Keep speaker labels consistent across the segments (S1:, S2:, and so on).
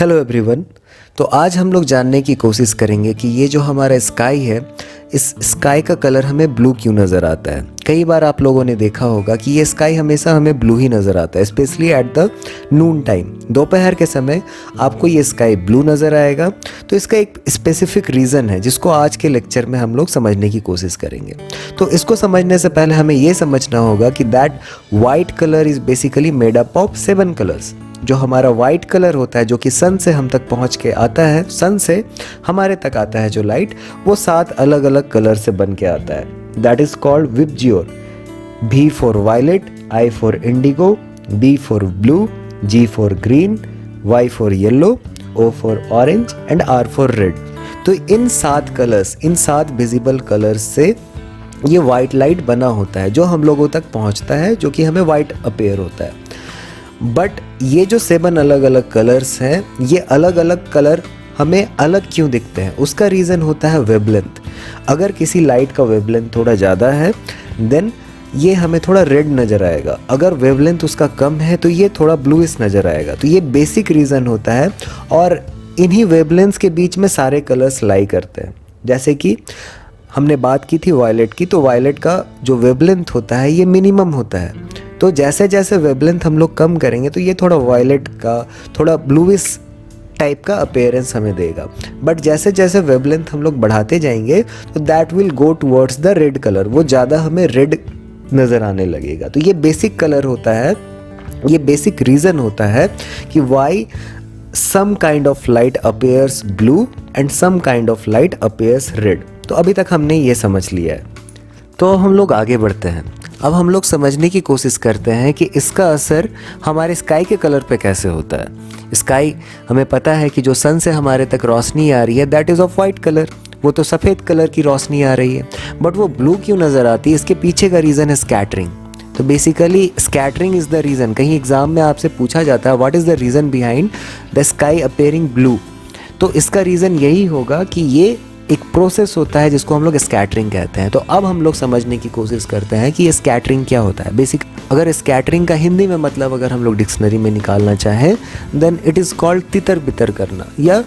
S1: Hello everyone. तो आज हम लोग जानने की कोशिश करेंगे कि ये जो हमारा स्काई है, इस स्काई का कलर हमें ब्लू क्यों नज़र आता है। कई बार आप लोगों ने देखा होगा कि ये स्काई हमेशा हमें ब्लू ही नज़र आता है, specially at the Noon time, दोपहर के समय आपको ये स्काई ब्लू नज़र आएगा। तो इसका एक स्पेसिफिक रीज़न है जिसको आज के लेक्चर में हम लोग समझने की कोशिश करेंगे। तो इसको समझने से पहले हमें ये समझना होगा कि that white colour is basically made up of 7 colours. जो हमारा वाइट कलर होता है, जो कि सन से हम तक पहुंच के आता है, सन से हमारे तक आता है जो लाइट, वो 7 अलग अलग कलर से बन के आता है। That is called VIBGYOR. V for violet, I for indigo, B for blue, G for green, Y for yellow, O for orange and R for red. तो इन 7 कलर्स, इन 7 विजिबल कलर्स से ये वाइट लाइट बना होता है जो हम लोगों तक पहुंचता है, जो कि हमें वाइट अपेयर होता है। बट ये जो 7 अलग अलग कलर्स हैं, ये अलग अलग कलर हमें अलग क्यों दिखते हैं, उसका रीज़न होता है वेवलेंथ। अगर किसी लाइट का वेवलेंथ थोड़ा ज़्यादा है देन ये हमें थोड़ा रेड नज़र आएगा, अगर वेवलेंथ उसका कम है तो ये थोड़ा ब्लूइश नज़र आएगा। तो ये बेसिक रीज़न होता है और इन्हीं वेवलेंथ्स के बीच में सारे कलर्स लाई करते हैं। जैसे कि हमने बात की थी वायलेट की, तो वायलेट का जो वेवलेंथ होता है ये मिनिमम होता है। तो जैसे जैसे वेवलेंथ हम लोग कम करेंगे तो ये थोड़ा वायलेट का, थोड़ा ब्लूइश टाइप का अपीयरेंस हमें देगा। बट जैसे जैसे वेवलेंथ हम लोग बढ़ाते जाएंगे तो that will go towards the red colour, वो ज़्यादा हमें रेड नज़र आने लगेगा। तो ये बेसिक कलर होता है, ये बेसिक रीज़न होता है कि why some kind of light appears blue and some kind of light appears red. तो अभी तक हमने ये समझ लिया है। तो हम लोग आगे बढ़ते हैं। अब हम लोग समझने की कोशिश करते हैं कि इसका असर हमारे स्काई के कलर पे कैसे होता है। स्काई हमें पता है कि जो सन से हमारे तक रोशनी आ रही है that is of white colour, वो तो सफ़ेद कलर की रोशनी आ रही है, बट वो ब्लू क्यों नज़र आती है, इसके पीछे का रीज़न है स्कैटरिंग। तो basically scattering is the reason. कहीं एग्जाम में आपसे पूछा जाता है what is the reason behind the sky appearing blue, तो इसका रीज़न यही होगा कि ये एक प्रोसेस होता है जिसको हम लोग स्कैटरिंग कहते हैं। तो अब हम लोग समझने की कोशिश करते हैं कि ये स्कैटरिंग क्या होता है। बेसिक अगर स्कैटरिंग का हिंदी में मतलब अगर हम लोग डिक्शनरी में निकालना चाहें देन इट इज़ कॉल्ड तितर बितर करना या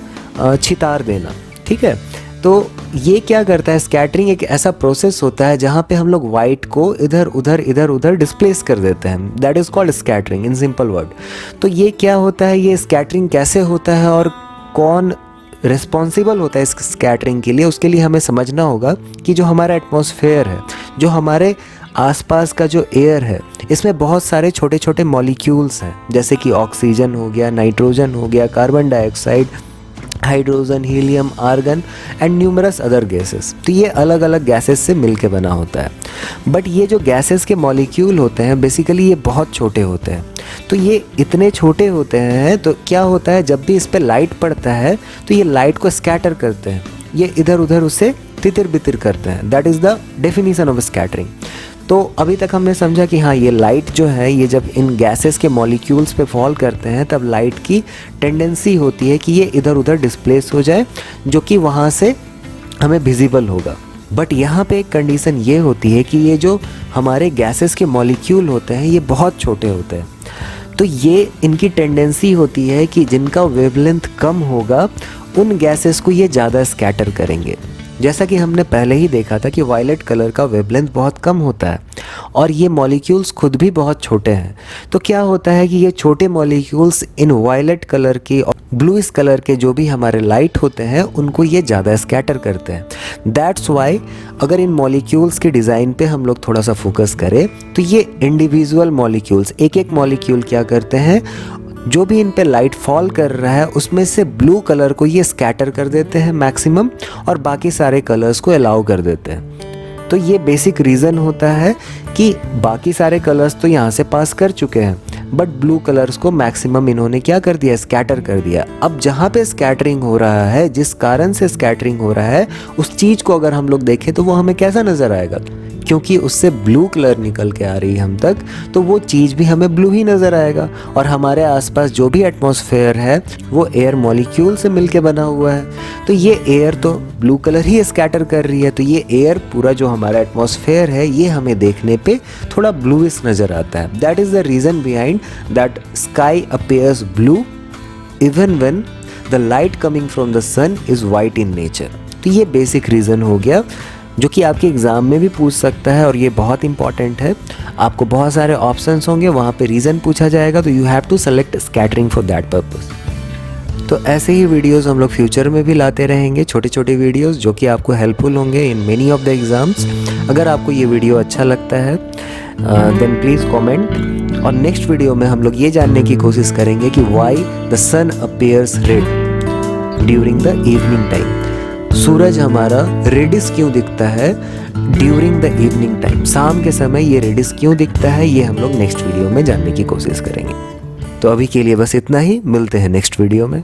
S1: छितार देना, ठीक है। तो ये क्या करता है, स्कैटरिंग एक ऐसा प्रोसेस होता है जहाँ पे हम लोग वाइट को इधर उधर डिस्प्लेस कर देते हैं। That is called scattering in simple word. तो ये क्या होता है, ये स्कैटरिंग कैसे होता है और कौन रिस्पॉन्सिबल होता है इस स्कैटरिंग के लिए, उसके लिए हमें समझना होगा कि जो हमारा एटमॉस्फेयर है, जो हमारे आसपास का जो एयर है, इसमें बहुत सारे छोटे छोटे मॉलिक्यूल्स हैं, जैसे कि ऑक्सीजन हो गया, नाइट्रोजन हो गया, carbon dioxide, hydrogen, helium, argon and numerous other gases. तो ये अलग अलग गैसेस से मिलके बना होता है। बट ये जो गैसेस के मॉलिक्यूल होते हैं बेसिकली ये बहुत छोटे होते हैं। तो ये इतने छोटे होते हैं तो क्या होता है, जब भी इस पर लाइट पड़ता है तो ये लाइट को स्कैटर करते हैं, ये इधर उधर उसे तितर बितर करते हैं। That is the definition of scattering. तो अभी तक हमने समझा कि हाँ, ये लाइट जो है ये जब इन गैसेस के मॉलिक्यूल्स पे फॉल करते हैं तब लाइट की टेंडेंसी होती है कि ये इधर उधर डिस्प्लेस हो जाए, जो कि वहाँ से हमें विजिबल होगा। बट यहाँ पे एक कंडीशन ये होती है कि ये जो हमारे गैसेस के मॉलिक्यूल होते हैं ये बहुत छोटे होते हैं। तो ये इनकी टेंडेंसी होती है कि जिनका वेवलेंथ कम होगा उन गैसेस को ये ज़्यादा स्कैटर करेंगे। जैसा कि हमने पहले ही देखा था कि वायलेट कलर का वेवलेंथ बहुत कम होता है और ये मॉलिक्यूल्स खुद भी बहुत छोटे हैं। तो क्या होता है कि ये छोटे मॉलिक्यूल्स इन वायलेट कलर की और ब्लूइश कलर के जो भी हमारे लाइट होते हैं उनको ये ज़्यादा स्कैटर करते हैं। दैट्स वाई अगर इन मॉलिक्यूल्स के डिज़ाइन पे हम लोग थोड़ा सा फोकस करें तो ये इंडिविजुअल मॉलिक्यूल्स, एक एक मॉलिक्यूल क्या करते हैं, जो भी इन पे लाइट फॉल कर रहा है उसमें से ब्लू कलर को ये स्कैटर कर देते हैं मैक्सिमम, और बाकी सारे कलर्स को अलाउ कर देते हैं। तो ये बेसिक रीज़न होता है कि बाकी सारे कलर्स तो यहाँ से पास कर चुके हैं बट ब्लू कलर्स को मैक्सिमम इन्होंने क्या कर दिया, स्कैटर कर दिया। अब जहाँ पे स्कैटरिंग हो रहा है, जिस कारण से स्कैटरिंग हो रहा है, उस चीज़ को अगर हम लोग देखें तो वो हमें कैसा नज़र आएगा, क्योंकि उससे ब्लू कलर निकल के आ रही है हम तक, तो वो चीज़ भी हमें ब्लू ही नज़र आएगा। और हमारे आसपास जो भी एटमॉस्फेयर है वो एयर मॉलिक्यूल से मिलके बना हुआ है, तो ये एयर तो ब्लू कलर ही स्कैटर कर रही है। तो ये एयर पूरा जो हमारा एटमॉस्फेयर है ये हमें देखने पे थोड़ा ब्लूइश नज़र आता है। That is the reason behind that sky appears blue even when the light coming from the sun is white in nature. तो ये बेसिक रीज़न हो गया जो कि आपके एग्ज़ाम में भी पूछ सकता है और ये बहुत इंपॉर्टेंट है। आपको बहुत सारे ऑप्शंस होंगे, वहाँ पे रीज़न पूछा जाएगा, तो you have to select scattering for that purpose. तो ऐसे ही वीडियोस हम लोग फ्यूचर में भी लाते रहेंगे, छोटे छोटे वीडियोस जो कि आपको हेल्पफुल होंगे in many of the exams. अगर आपको ये वीडियो अच्छा लगता है देन प्लीज़ कमेंट। और नेक्स्ट वीडियो में हम लोग ये जानने की कोशिश करेंगे कि why the sun appears red during the evening time. सूरज हमारा रेडिश क्यों दिखता है ड्यूरिंग द इवनिंग टाइम, शाम के समय ये रेडिश क्यों दिखता है, ये हम लोग नेक्स्ट वीडियो में जानने की कोशिश करेंगे। तो अभी के लिए बस इतना ही, मिलते हैं नेक्स्ट वीडियो में।